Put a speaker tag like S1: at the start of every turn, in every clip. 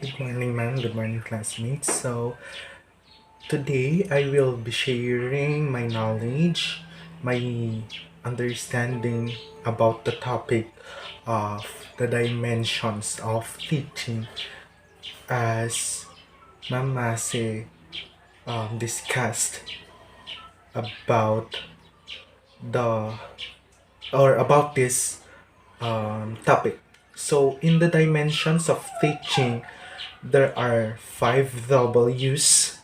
S1: Good morning, ma'am. Good morning, classmates. Today I will be sharing my knowledge, my understanding about the topic of the dimensions of teaching as Ma'am Mase discussed about the about this topic. So, in the dimensions of teaching, there are five W's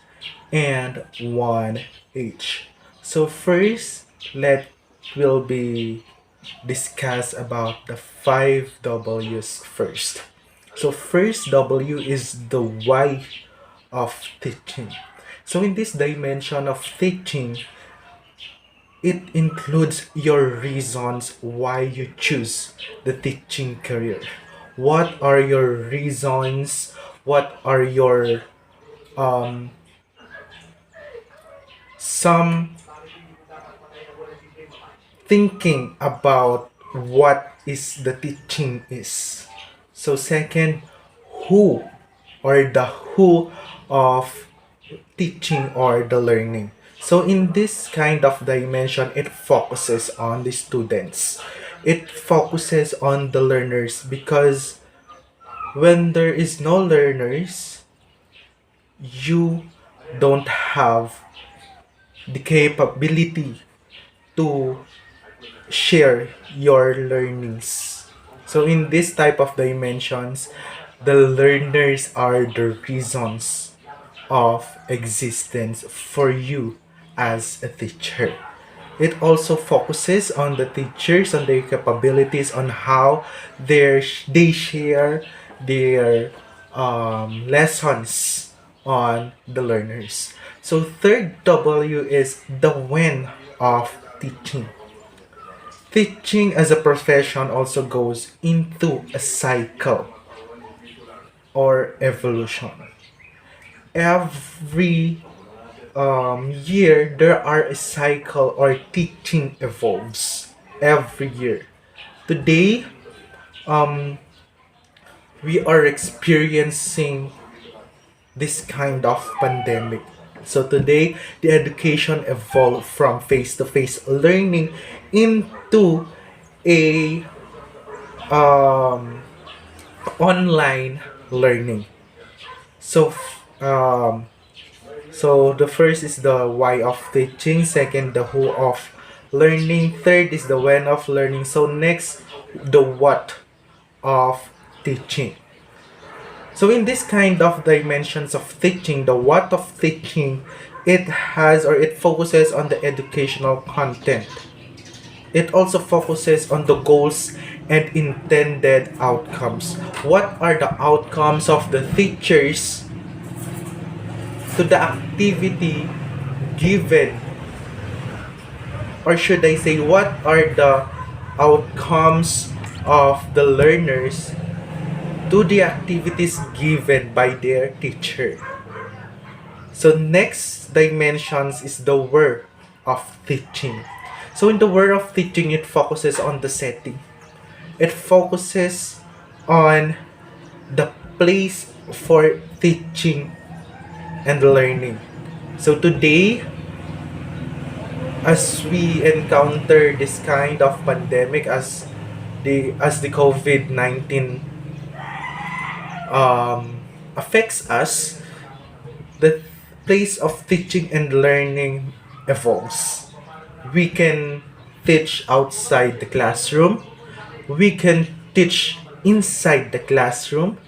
S1: and one H. So first, let will be discuss about the five W's first. So first W is the why of teaching. So in this dimension of teaching, it includes your reasons why you choose the teaching career. What are your reasons? What are your um, some thinking about what is the teaching is. So second, who or the who of teaching or the learning. So in this kind of dimension, it focuses on the students. It focuses on the learners because when there is no learners, you don't have the capability to share your learnings. So in this type of dimensions, the learners are the reasons of existence for you as a teacher. It also focuses on the teachers, on their capabilities, on how they share their lessons on the learners. So third W is the when of teaching. Teaching as a profession also goes into a cycle or evolution. Every year, there are a cycle or teaching evolves every year. Today, um, we are experiencing this kind of pandemic. So today, the education evolved from face-to-face learning into a um, online learning. So, so the first is the why of teaching, second the who of learning, third is the when of learning. So next, the what of teaching. So in this kind of dimensions of teaching, the what of teaching, it has or it focuses on the educational content. It also focuses on the goals and intended outcomes. What are the outcomes of the teachers to the activity given? Or should I say, what are the outcomes of the learners to the activities given by their teacher? So next dimensions is the where of teaching. So in the where of teaching, it focuses on the setting. It focuses on the place for teaching and learning. So today, as we encounter this kind of pandemic as the COVID-19 affects us, the place of teaching and learning evolves. We can teach outside the classroom. We can teach inside the classroom.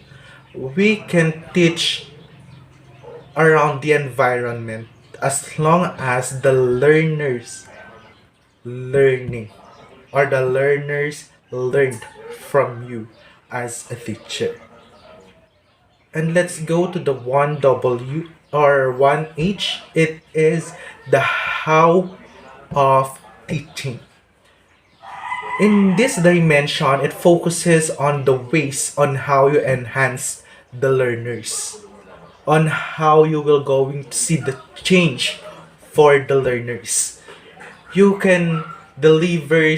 S1: We can teach around the environment as long as the learners learning or the learners learned from you as a teacher. And let's go to the 1W or 1H. It is the how of teaching. In this dimension, it focuses on the ways on how you enhance the learners, on how you will going to see the change for the learners. You can deliver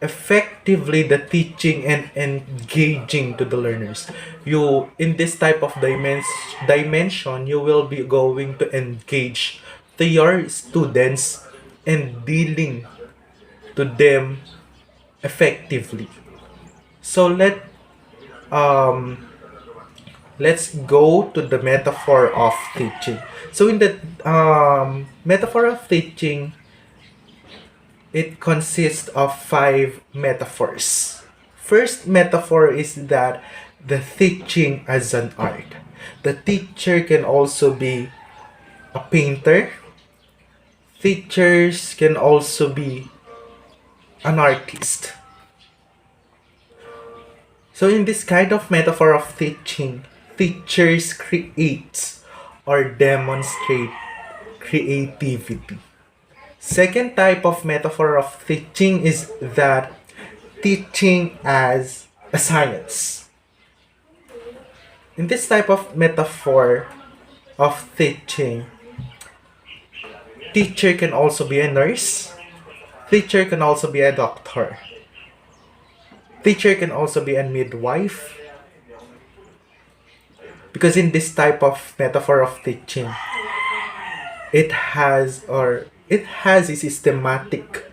S1: effectively the teaching and engaging to the learners. You in this type of dimension, you will be going to engage to your students and dealing to them effectively. So um let's go to the metaphor of teaching. So in the metaphor of teaching, it consists of five metaphors. First metaphor is that the teaching as an art. The teacher can also be a painter. Teachers can also be an artist. So in this kind of metaphor of teaching, teachers create or demonstrate creativity. Second type of metaphor of teaching is that teaching as a science. In this type of metaphor of teaching, teacher can also be a nurse, teacher can also be a doctor, teacher can also be a midwife. Because in this type of metaphor of teaching, it has a systematic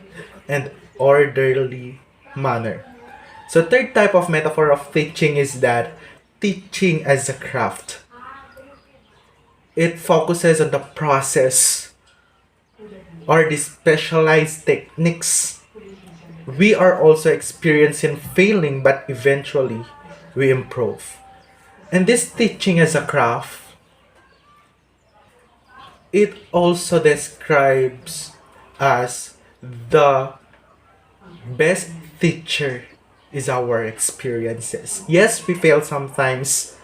S1: and orderly manner. So third type of metaphor of teaching is that teaching as a craft. It focuses on the process or the specialized techniques. We are also experiencing failing, but eventually we improve. And this teaching as a craft, it also describes as the best teacher is our experiences. Yes, we fail sometimes,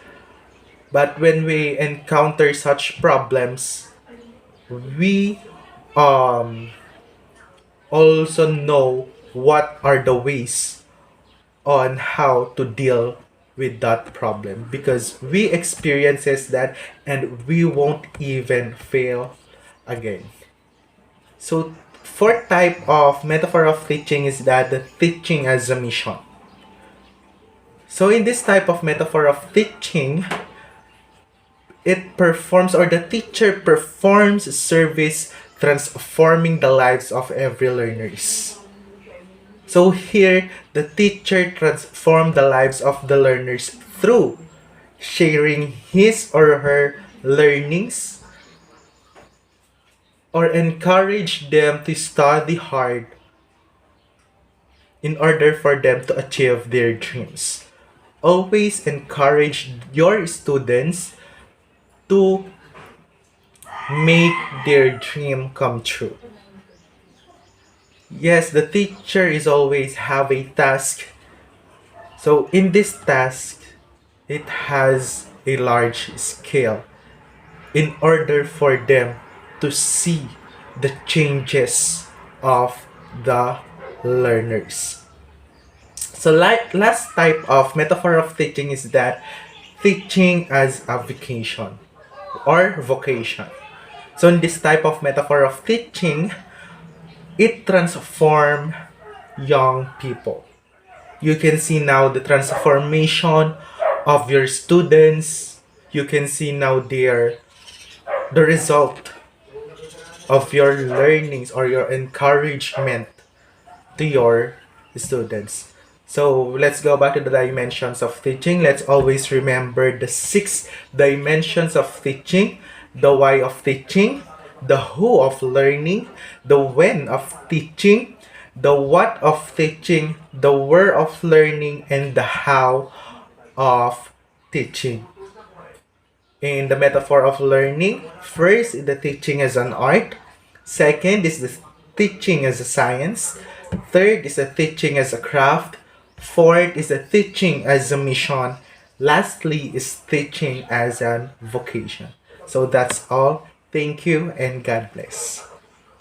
S1: but when we encounter such problems, we um also know what are the ways on how to deal with that problem because we experiences that and we won't even fail again. So fourth type of metaphor of teaching is that the teaching as a mission. So in this type of metaphor of teaching, it performs or the teacher performs service transforming the lives of every learners. So here, the teacher transformed the lives of the learners through sharing his or her learnings or encourage them to study hard in order for them to achieve their dreams. Always encourage your students to make their dream come true. Yes, the teacher is always have a task. So in this task, it has a large scale in order for them to see the changes of the learners. So like last type of metaphor of teaching is that teaching as a vocation or vocation. So in this type of metaphor of teaching, it transforms young people. You can see now the transformation of your students. You can see now the result of your learnings or your encouragement to your students. So let's go back to the dimensions of teaching. Let's always remember the 6 dimensions of teaching: the why of teaching, the who of learning, the when of teaching, the what of teaching, the where of learning, and the how of teaching. In the metaphor of learning, first is the teaching as an art, second is the teaching as a science, third is the teaching as a craft, fourth is the teaching as a mission, lastly is teaching as an vocation. So that's all. Thank you and God bless.